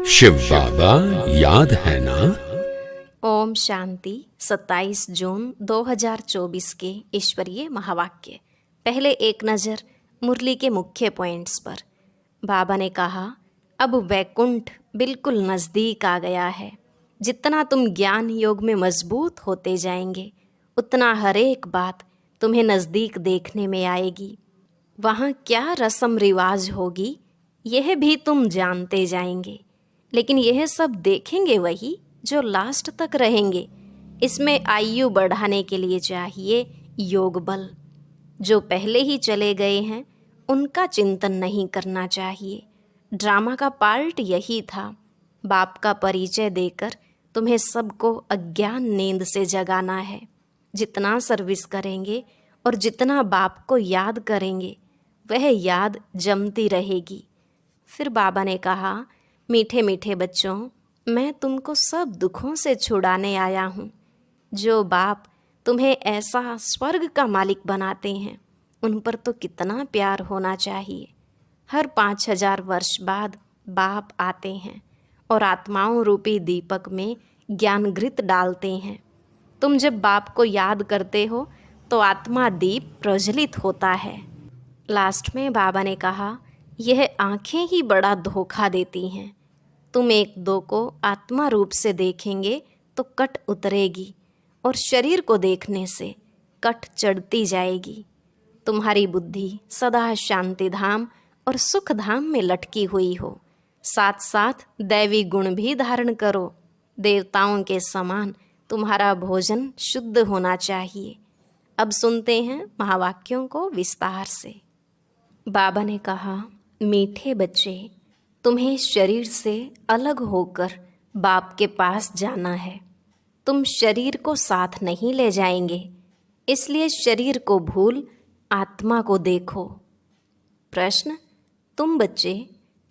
शिव बाबा याद है ना। ओम शांति। 27 जून 2024 के ईश्वरीय महावाक्य। पहले एक नज़र मुरली के मुख्य पॉइंट्स पर। बाबा ने कहा, अब वैकुंठ बिल्कुल नज़दीक आ गया है। जितना तुम ज्ञान योग में मजबूत होते जाएंगे, उतना हर एक बात तुम्हें नज़दीक देखने में आएगी। वहाँ क्या रस्म रिवाज होगी, यह भी तुम जानते जाएंगे। लेकिन यह सब देखेंगे वही जो लास्ट तक रहेंगे। इसमें आयु बढ़ाने के लिए चाहिए योग बल। जो पहले ही चले गए हैं उनका चिंतन नहीं करना चाहिए। ड्रामा का पार्ट यही था, बाप का परिचय देकर तुम्हें सबको अज्ञान नींद से जगाना है। जितना सर्विस करेंगे और जितना बाप को याद करेंगे, वह याद जमती रहेगी। फिर बाबा ने कहा, मीठे मीठे बच्चों, मैं तुमको सब दुखों से छुड़ाने आया हूँ। जो बाप तुम्हें ऐसा स्वर्ग का मालिक बनाते हैं, उन पर तो कितना प्यार होना चाहिए। हर 5000 वर्ष बाद बाप आते हैं और आत्माओं रूपी दीपक में ज्ञान घृत डालते हैं। तुम जब बाप को याद करते हो तो आत्मा दीप प्रज्वलित होता है। लास्ट में बाबा ने कहा, यह आँखें ही बड़ा धोखा देती हैं। तुम एक दो को आत्मा रूप से देखेंगे तो कट उतरेगी और शरीर को देखने से कट चढ़ती जाएगी। तुम्हारी बुद्धि सदा शांति धाम और सुख धाम में लटकी हुई हो। साथ साथ दैवी गुण भी धारण करो। देवताओं के समान तुम्हारा भोजन शुद्ध होना चाहिए। अब सुनते हैं महावाक्यों को विस्तार से। बाबा ने कहा, मीठे बच्चे, तुम्हें शरीर से अलग होकर बाप के पास जाना है। तुम शरीर को साथ नहीं ले जाएंगे, इसलिए शरीर को भूल आत्मा को देखो। प्रश्न, तुम बच्चे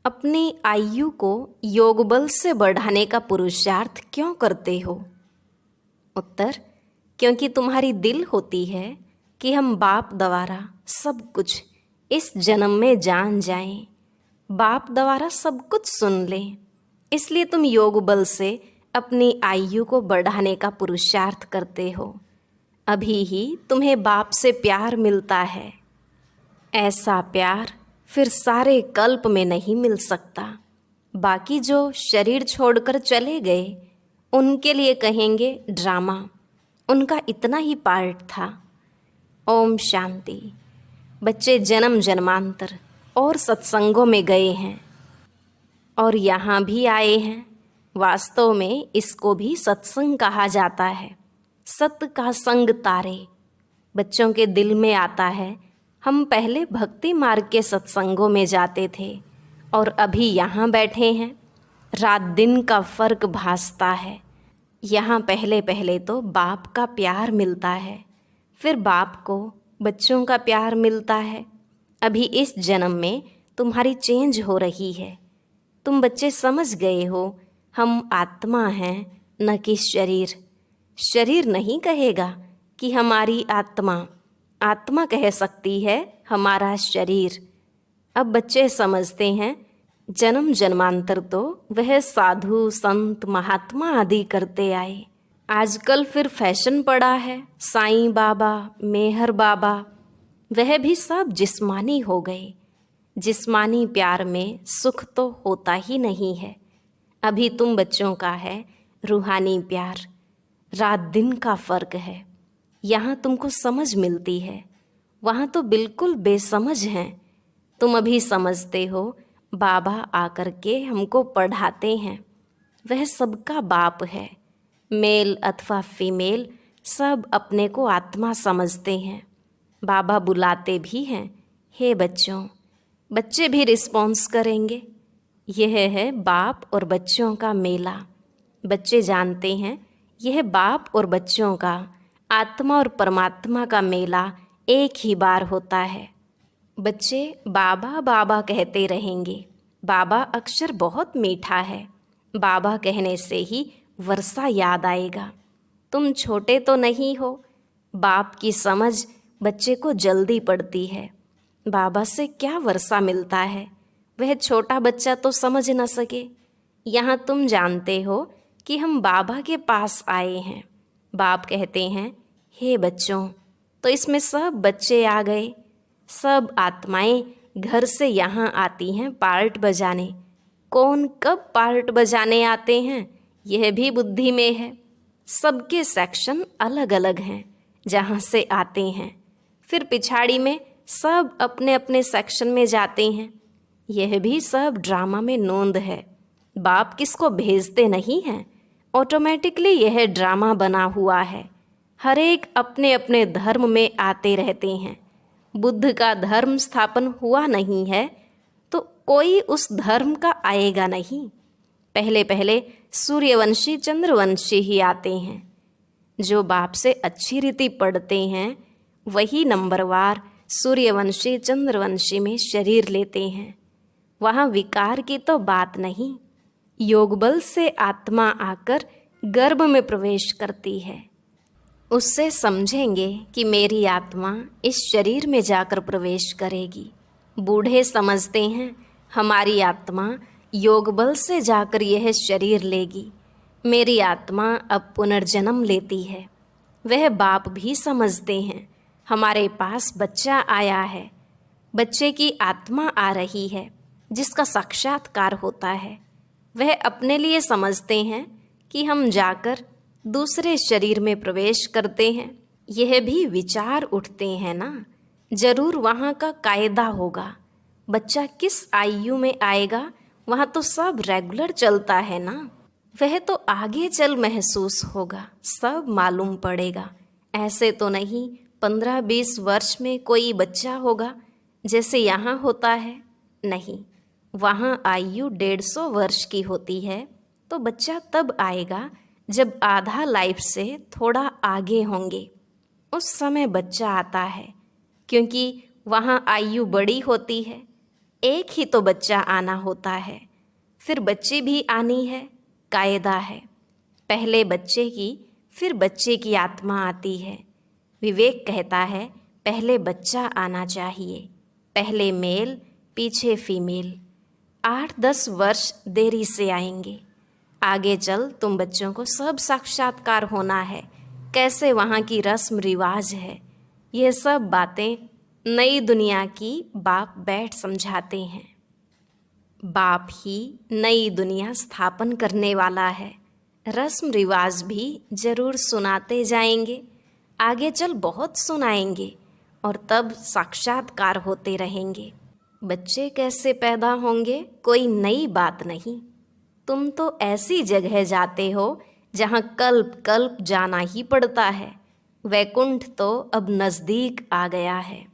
अपनी आयु को योग बल से बढ़ाने का पुरुषार्थ क्यों करते हो? उत्तर, क्योंकि तुम्हारी दिल होती है कि हम बाप द्वारा सब कुछ इस जन्म में जान जाएं, बाप द्वारा सब कुछ सुन लें। इसलिए तुम योग बल से अपनी आयु को बढ़ाने का पुरुषार्थ करते हो। अभी ही तुम्हें बाप से प्यार मिलता है। ऐसा प्यार फिर सारे कल्प में नहीं मिल सकता। बाकी जो शरीर छोड़कर चले गए, उनके लिए कहेंगे ड्रामा। उनका इतना ही पार्ट था। ओम शांति। बच्चे जन्म जन्मांतर और सत्संगों में गए हैं और यहाँ भी आए हैं। वास्तव में इसको भी सत्संग कहा जाता है। सत्य का संग तारे बच्चों के दिल में आता है। हम पहले भक्ति मार्ग के सत्संगों में जाते थे और अभी यहाँ बैठे हैं। रात दिन का फर्क भासता है। यहाँ पहले पहले तो बाप का प्यार मिलता है, फिर बाप को बच्चों का प्यार मिलता है। अभी इस जन्म में तुम्हारी चेंज हो रही है। तुम बच्चे समझ गए हो, हम आत्मा हैं न कि शरीर। शरीर नहीं कहेगा कि हमारी आत्मा, आत्मा कह सकती है हमारा शरीर। अब बच्चे समझते हैं, जन्म जन्मांतर तो वह साधु संत महात्मा आदि करते आए। आजकल फिर फैशन पड़ा है, साईं बाबा, मेहर बाबा, वह भी सब जिस्मानी हो गए। जिस्मानी प्यार में सुख तो होता ही नहीं है। अभी तुम बच्चों का है रूहानी प्यार। रात दिन का फर्क है। यहाँ तुमको समझ मिलती है, वहाँ तो बिल्कुल बेसमझ हैं। तुम अभी समझते हो, बाबा आकर के हमको पढ़ाते हैं। वह सबका बाप है। मेल अथवा फीमेल सब अपने को आत्मा समझते हैं। बाबा बुलाते भी हैं, हे बच्चों। बच्चे भी रिस्पॉन्स करेंगे। यह है बाप और बच्चों का मेला। बच्चे जानते हैं, यह बाप और बच्चों का, आत्मा और परमात्मा का मेला एक ही बार होता है। बच्चे बाबा बाबा कहते रहेंगे। बाबा अक्षर बहुत मीठा है। बाबा कहने से ही वर्षा याद आएगा। तुम छोटे तो नहीं हो। बाप की समझ बच्चे को जल्दी पड़ती है। बाबा से क्या वर्षा मिलता है, वह छोटा बच्चा तो समझ न सके। यहाँ तुम जानते हो कि हम बाबा के पास आए हैं। बाप कहते हैं, हे बच्चों, तो इसमें सब बच्चे आ गए। सब आत्माएं घर से यहाँ आती हैं पार्ट बजाने। कौन कब पार्ट बजाने आते हैं यह भी बुद्धि में है। सबके सेक्शन अलग अलग हैं जहाँ से आते हैं। फिर पिछाड़ी में सब अपने अपने सेक्शन में जाते हैं। यह भी सब ड्रामा में नोंद है। बाप किसको भेजते नहीं हैं, ऑटोमेटिकली यह ड्रामा बना हुआ है। हर एक अपने अपने धर्म में आते रहते हैं। बुद्ध का धर्म स्थापन हुआ नहीं है तो कोई उस धर्म का आएगा नहीं। पहले पहले सूर्यवंशी चंद्रवंशी ही आते हैं। जो बाप से अच्छी रीति पढ़ते हैं वही नंबरवार सूर्यवंशी चंद्रवंशी में शरीर लेते हैं। वहाँ विकार की तो बात नहीं। योग बल से आत्मा आकर गर्भ में प्रवेश करती है। उससे समझेंगे कि मेरी आत्मा इस शरीर में जाकर प्रवेश करेगी। बूढ़े समझते हैं हमारी आत्मा योग बल से जाकर यह शरीर लेगी। मेरी आत्मा अब पुनर्जन्म लेती है। वह बाप भी समझते हैं हमारे पास बच्चा आया है। बच्चे की आत्मा आ रही है जिसका साक्षात्कार होता है। वह अपने लिए समझते हैं कि हम जाकर दूसरे शरीर में प्रवेश करते हैं। यह भी विचार उठते हैं ना, जरूर वहाँ का कायदा होगा। बच्चा किस आयु में आएगा वहाँ तो सब रेगुलर चलता है ना। वह तो आगे चल महसूस होगा, सब मालूम पड़ेगा। ऐसे तो नहीं 15-20 वर्ष में कोई बच्चा होगा जैसे यहाँ होता है। नहीं, वहाँ आयु 150 वर्ष की होती है। तो बच्चा तब आएगा जब आधा लाइफ से थोड़ा आगे होंगे, उस समय बच्चा आता है। क्योंकि वहाँ आयु बड़ी होती है, एक ही तो बच्चा आना होता है। फिर बच्ची भी आनी है, कायदा है। पहले बच्चे की, फिर बच्चे की आत्मा आती है। विवेक कहता है पहले बच्चा आना चाहिए, पहले मेल पीछे फीमेल। 8-10 वर्ष देरी से आएंगे। आगे चल तुम बच्चों को सब साक्षात्कार होना है, कैसे वहाँ की रस्म रिवाज है। यह सब बातें नई दुनिया की बाप बैठ समझाते हैं। बाप ही नई दुनिया स्थापन करने वाला है। रस्म रिवाज भी जरूर सुनाते जाएंगे, आगे चल बहुत सुनाएंगे और तब साक्षात्कार होते रहेंगे। बच्चे कैसे पैदा होंगे कोई नई बात नहीं। तुम तो ऐसी जगह जाते हो जहाँ कल्प कल्प जाना ही पड़ता है। वैकुंठ तो अब नज़दीक आ गया है।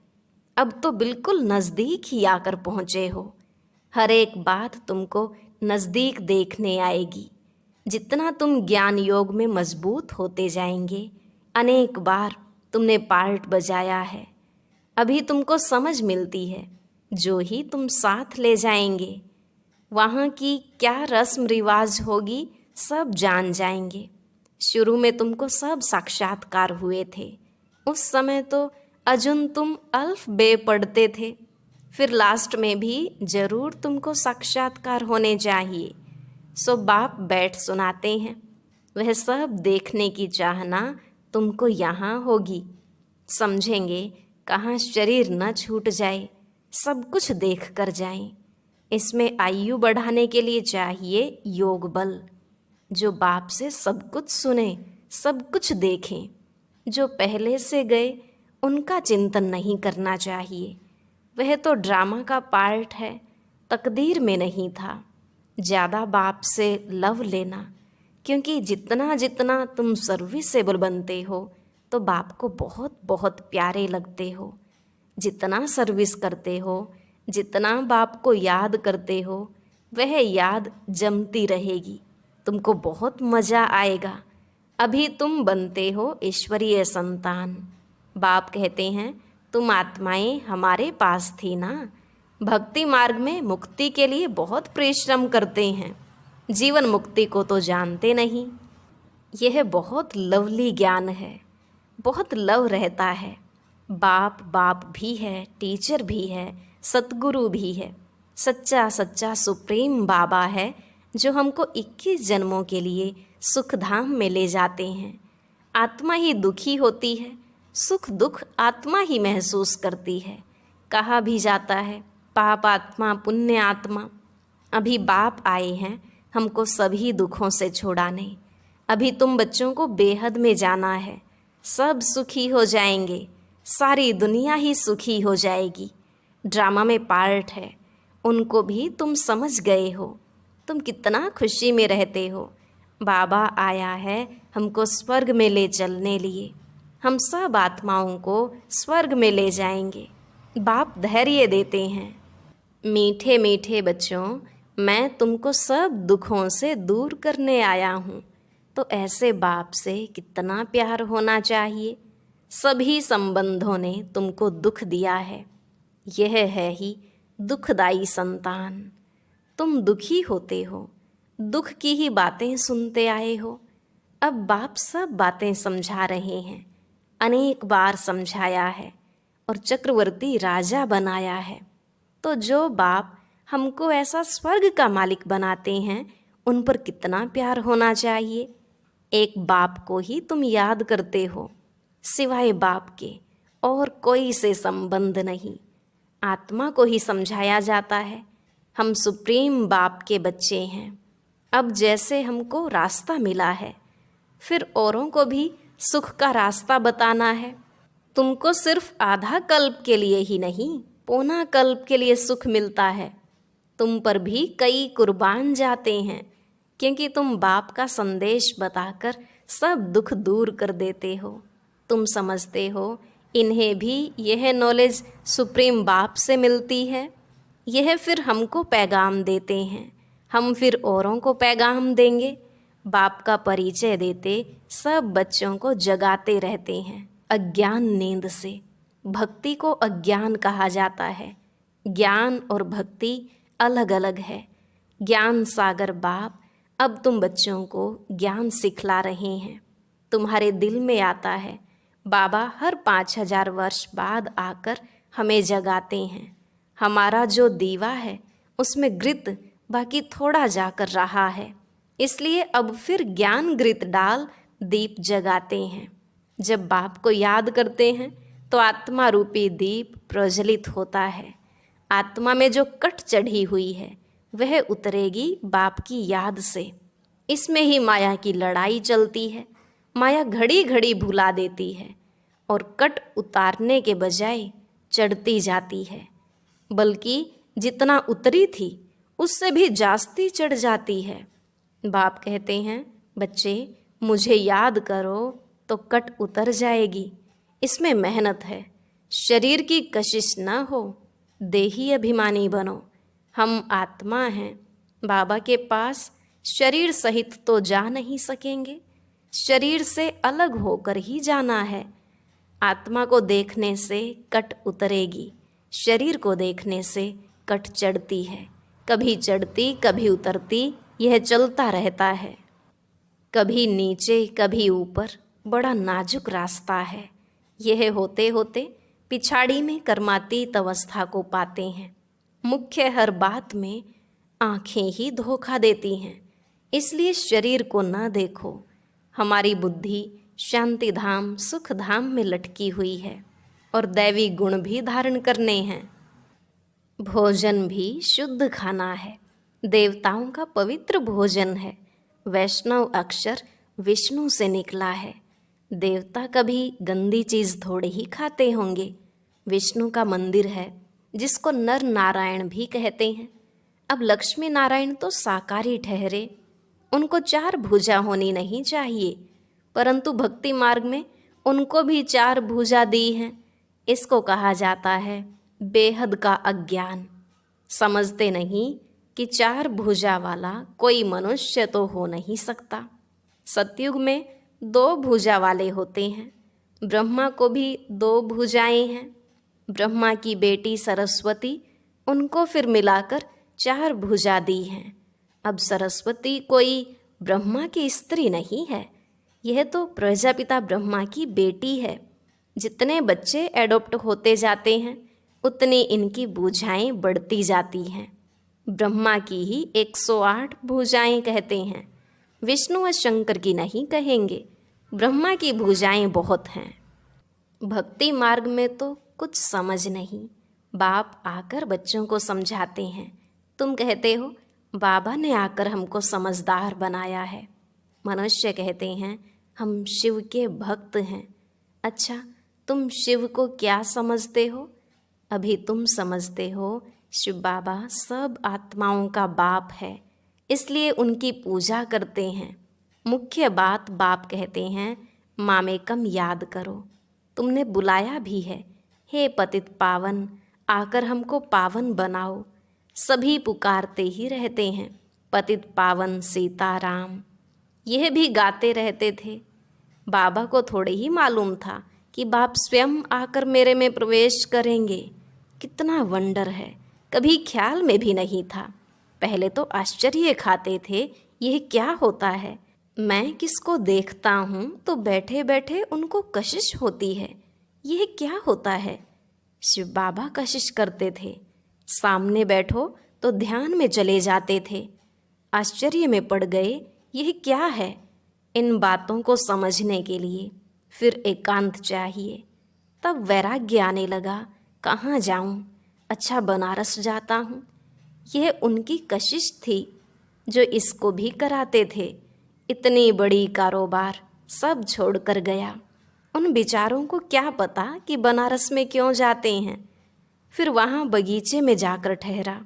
अब तो बिल्कुल नज़दीक ही आकर पहुँचे हो। हर एक बात तुमको नज़दीक देखने आएगी। जितना तुम ज्ञान योग में मजबूत होते जाएंगे, अनेक बार तुमने पार्ट बजाया है, अभी तुमको समझ मिलती है। जो ही तुम साथ ले जाएंगे, वहाँ की क्या रस्म रिवाज होगी सब जान जाएंगे। शुरू में तुमको सब साक्षात्कार हुए थे। उस समय तो अजुन तुम अल्फ बे पढ़ते थे। फिर लास्ट में भी जरूर तुमको साक्षात्कार होने चाहिए। सो बाप बैठ सुनाते हैं। वह सब देखने की चाहना तुमको यहाँ होगी। समझेंगे कहाँ शरीर न छूट जाए, सब कुछ देख कर जाएं। इसमें आयु बढ़ाने के लिए चाहिए योग बल। जो बाप से सब कुछ सुने, सब कुछ देखें। जो पहले से गए उनका चिंतन नहीं करना चाहिए। वह तो ड्रामा का पार्ट है, तकदीर में नहीं था। ज़्यादा बाप से लव लेना, क्योंकि जितना जितना तुम सर्विसेबल बनते हो तो बाप को बहुत बहुत प्यारे लगते हो। जितना सर्विस करते हो, जितना बाप को याद करते हो, वह याद जमती रहेगी। तुमको बहुत मज़ा आएगा। अभी तुम बनते हो ईश्वरीय संतान। बाप कहते हैं तुम आत्माएं हमारे पास थी ना। भक्ति मार्ग में मुक्ति के लिए बहुत परिश्रम करते हैं, जीवन मुक्ति को तो जानते नहीं। यह बहुत लवली ज्ञान है, बहुत लव रहता है। बाप बाप भी है, टीचर भी है, सतगुरु भी है। सच्चा सच्चा सुप्रीम बाबा है जो हमको 21 जन्मों के लिए सुख धाम में ले जाते हैं। आत्मा ही दुखी होती है, सुख दुख आत्मा ही महसूस करती है। कहा भी जाता है पाप आत्मा पुण्य आत्मा। अभी बाप आए हैं हमको सभी दुखों से छुड़ाने। अभी तुम बच्चों को बेहद में जाना है, सब सुखी हो जाएंगे, सारी दुनिया ही सुखी हो जाएगी। ड्रामा में पार्ट है, उनको भी तुम समझ गए हो। तुम कितना खुशी में रहते हो। बाबा आया है हमको स्वर्ग में ले चलने लिए। हम सब आत्माओं को स्वर्ग में ले जाएंगे। बाप धैर्य देते हैं, मीठे मीठे बच्चों, मैं तुमको सब दुखों से दूर करने आया हूँ। तो ऐसे बाप से कितना प्यार होना चाहिए। सभी संबंधों ने तुमको दुख दिया है, यह है ही दुखदाई संतान। तुम दुखी होते हो, दुख की ही बातें सुनते आए हो। अब बाप सब बातें समझा रहे हैं, अनेक बार समझाया है और चक्रवर्ती राजा बनाया है। तो जो बाप हमको ऐसा स्वर्ग का मालिक बनाते हैं, उन पर कितना प्यार होना चाहिए। एक बाप को ही तुम याद करते हो, सिवाय बाप के और कोई से संबंध नहीं। आत्मा को ही समझाया जाता है हम सुप्रीम बाप के बच्चे हैं। अब जैसे हमको रास्ता मिला है, फिर औरों को भी सुख का रास्ता बताना है। तुमको सिर्फ आधा कल्प के लिए ही नहीं, पौना कल्प के लिए सुख मिलता है। तुम पर भी कई कुर्बान जाते हैं, क्योंकि तुम बाप का संदेश बताकर सब दुख दूर कर देते हो। तुम समझते हो इन्हें भी यह नॉलेज सुप्रीम बाप से मिलती है। यह फिर हमको पैगाम देते हैं, हम फिर औरों को पैगाम देंगे। बाप का परिचय देते सब बच्चों को जगाते रहते हैं अज्ञान नींद से। भक्ति को अज्ञान कहा जाता है। ज्ञान और भक्ति अलग अलग है। ज्ञान सागर बाप अब तुम बच्चों को ज्ञान सिखला रहे हैं। तुम्हारे दिल में आता है बाबा हर 5000 वर्ष बाद आकर हमें जगाते हैं। हमारा जो दीवा है उसमें घृत बाकी थोड़ा जाकर रहा है, इसलिए अब फिर ज्ञान घृत डाल दीप जगाते हैं। जब बाप को याद करते हैं तो आत्मा रूपी दीप प्रज्वलित होता है। आत्मा में जो कट चढ़ी हुई है वह उतरेगी बाप की याद से। इसमें ही माया की लड़ाई चलती है। माया घड़ी घड़ी भुला देती है और कट उतारने के बजाय चढ़ती जाती है, बल्कि जितना उतरी थी उससे भी जास्ती चढ़ जाती है। बाप कहते हैं बच्चे मुझे याद करो तो कट उतर जाएगी। इसमें मेहनत है, शरीर की कशिश न हो, देही अभिमानी बनो। हम आत्मा हैं, बाबा के पास शरीर सहित तो जा नहीं सकेंगे, शरीर से अलग होकर ही जाना है। आत्मा को देखने से कट उतरेगी, शरीर को देखने से कट चढ़ती है। कभी चढ़ती कभी उतरती, यह चलता रहता है। कभी नीचे कभी ऊपर, बड़ा नाजुक रास्ता है। यह होते होते पिछाड़ी में कर्मातीत अवस्था को पाते हैं। मुख्य हर बात में आँखें ही धोखा देती हैं, इसलिए शरीर को न देखो। हमारी बुद्धि शांति धाम सुख धाम में लटकी हुई है और दैवी गुण भी धारण करने हैं। भोजन भी शुद्ध खाना है, देवताओं का पवित्र भोजन है। वैष्णव अक्षर विष्णु से निकला है। देवता कभी गंदी चीज़ थोड़े ही खाते होंगे। विष्णु का मंदिर है जिसको नर नारायण भी कहते हैं। अब लक्ष्मी नारायण तो साकारी ठहरे, उनको 4 भुजा होनी नहीं चाहिए, परंतु भक्ति मार्ग में उनको भी 4 भुजा दी हैं। इसको कहा जाता है बेहद का अज्ञान। समझते नहीं कि 4 भुजा वाला कोई मनुष्य तो हो नहीं सकता। सतयुग में 2 भुजा वाले होते हैं। ब्रह्मा को भी 2 भुजाएं हैं। ब्रह्मा की बेटी सरस्वती, उनको फिर मिलाकर 4 भुजा दी हैं। अब सरस्वती कोई ब्रह्मा की स्त्री नहीं है, यह तो प्रजापिता ब्रह्मा की बेटी है। जितने बच्चे एडॉप्ट होते जाते हैं उतनी इनकी भुजाएं बढ़ती जाती हैं। ब्रह्मा की ही 108 भुजाएं कहते हैं, विष्णु व शंकर की नहीं कहेंगे। ब्रह्मा की भुजाएं बहुत हैं। भक्ति मार्ग में तो कुछ समझ नहीं। बाप आकर बच्चों को समझाते हैं। तुम कहते हो बाबा ने आकर हमको समझदार बनाया है। मनुष्य कहते हैं हम शिव के भक्त हैं। अच्छा, तुम शिव को क्या समझते हो? अभी तुम समझते हो शिव बाबा सब आत्माओं का बाप है, इसलिए उनकी पूजा करते हैं। मुख्य बात बाप कहते हैं मामेकम याद करो। तुमने बुलाया भी है, हे पतित पावन आकर हमको पावन बनाओ। सभी पुकारते ही रहते हैं पतित पावन सीताराम। यह भी गाते रहते थे। बाबा को थोड़े ही मालूम था कि बाप स्वयं आकर मेरे में प्रवेश करेंगे। कितना वंडर है, कभी ख्याल में भी नहीं था। पहले तो आश्चर्य खाते थे यह क्या होता है। मैं किसको देखता हूँ तो बैठे बैठे उनको कशिश होती है। यह क्या होता है? शिव बाबा कशिश करते थे। सामने बैठो तो ध्यान में चले जाते थे। आश्चर्य में पड़ गए यह क्या है। इन बातों को समझने के लिए फिर एकांत चाहिए। तब वैराग्य आने लगा, कहाँ जाऊँ? अच्छा, बनारस जाता हूँ। यह उनकी कशिश थी जो इसको भी कराते थे। इतनी बड़ी कारोबार सब छोड़कर गया। उन बेचारों को क्या पता कि बनारस में क्यों जाते हैं। फिर वहाँ बगीचे में जाकर ठहरा।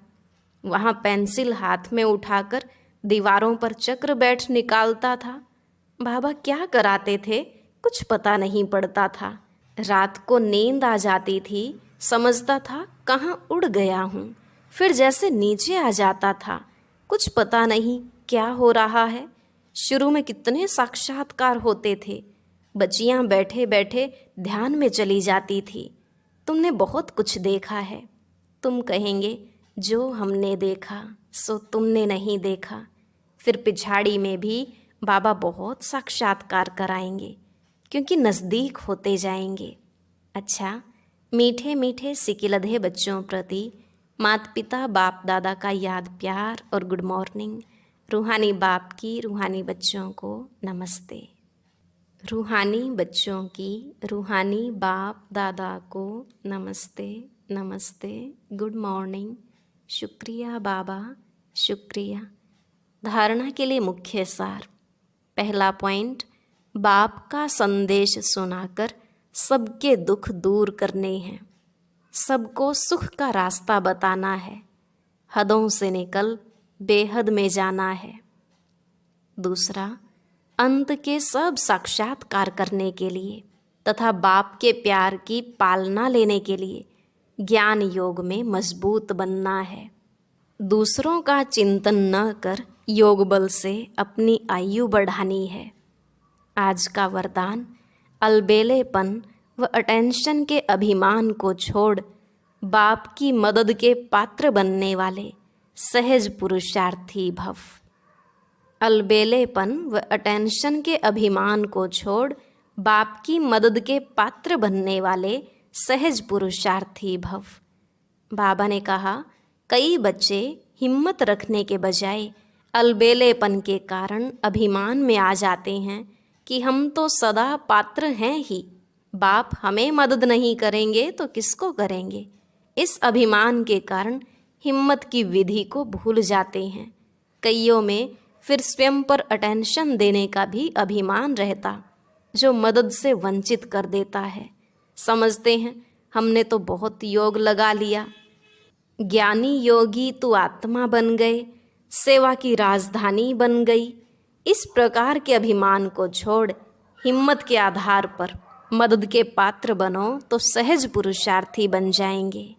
वहाँ पेंसिल हाथ में उठाकर दीवारों पर चक्र बैठ निकालता था। बाबा क्या कराते थे कुछ पता नहीं पड़ता था। रात को नींद आ जाती थी, समझता था कहाँ उड़ गया हूँ। फिर जैसे नीचे आ जाता था, कुछ पता नहीं क्या हो रहा है। शुरू में कितने साक्षात्कार होते थे। बच्चियाँ बैठे बैठे ध्यान में चली जाती थी। तुमने बहुत कुछ देखा है। तुम कहेंगे जो हमने देखा सो तुमने नहीं देखा। फिर पिछाड़ी में भी बाबा बहुत साक्षात्कार कराएंगे, क्योंकि नज़दीक होते जाएंगे। अच्छा, मीठे मीठे सिकिलधे बच्चों प्रति माता पिता बाप दादा का याद प्यार और गुड मॉर्निंग। रूहानी बाप की रूहानी बच्चों को नमस्ते। रूहानी बच्चों की रूहानी बाप दादा को नमस्ते नमस्ते, गुड मॉर्निंग। शुक्रिया बाबा, शुक्रिया। धारणा के लिए मुख्य सार। पहला पॉइंट, बाप का संदेश सुनाकर सबके दुख दूर करने हैं। सबको सुख का रास्ता बताना है। हदों से निकल बेहद में जाना है। दूसरा, अंत के सब साक्षात्कार करने के लिए तथा बाप के प्यार की पालना लेने के लिए ज्ञान योग में मजबूत बनना है। दूसरों का चिंतन न कर योग बल से अपनी आयु बढ़ानी है। आज का वरदान, अलबेलेपन व अटेंशन के अभिमान को छोड़ बाप की मदद के पात्र बनने वाले सहज पुरुषार्थी भव। अलबेलेपन व अटेंशन के अभिमान को छोड़ बाप की मदद के पात्र बनने वाले सहज पुरुषार्थी भव। बाबा ने कहा, कई बच्चे हिम्मत रखने के बजाय अलबेलेपन के कारण अभिमान में आ जाते हैं कि हम तो सदा पात्र हैं ही, बाप हमें मदद नहीं करेंगे तो किसको करेंगे। इस अभिमान के कारण हिम्मत की विधि को भूल जाते हैं। कईयों में फिर स्वयं पर अटेंशन देने का भी अभिमान रहता, जो मदद से वंचित कर देता है। समझते हैं हमने तो बहुत योग लगा लिया। ज्ञानी योगी तू आत्मा बन गए, सेवा की राजधानी बन गई। इस प्रकार के अभिमान को छोड़ हिम्मत के आधार पर मदद के पात्र बनो तो सहज पुरुषार्थी बन जाएंगे।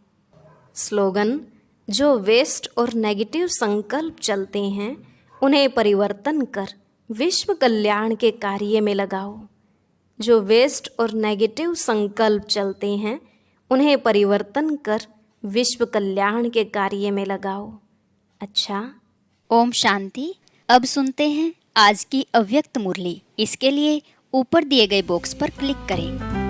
स्लोगन, जो वेस्ट और नेगेटिव संकल्प चलते हैं उन्हें परिवर्तन कर विश्व कल्याण के कार्य में लगाओ। जो वेस्ट और नेगेटिव संकल्प चलते हैं उन्हें परिवर्तन कर विश्व कल्याण के कार्य में लगाओ। अच्छा, ओम शांति। अब सुनते हैं आज की अव्यक्त मुरली। इसके लिए ऊपर दिए गए बॉक्स पर क्लिक करें।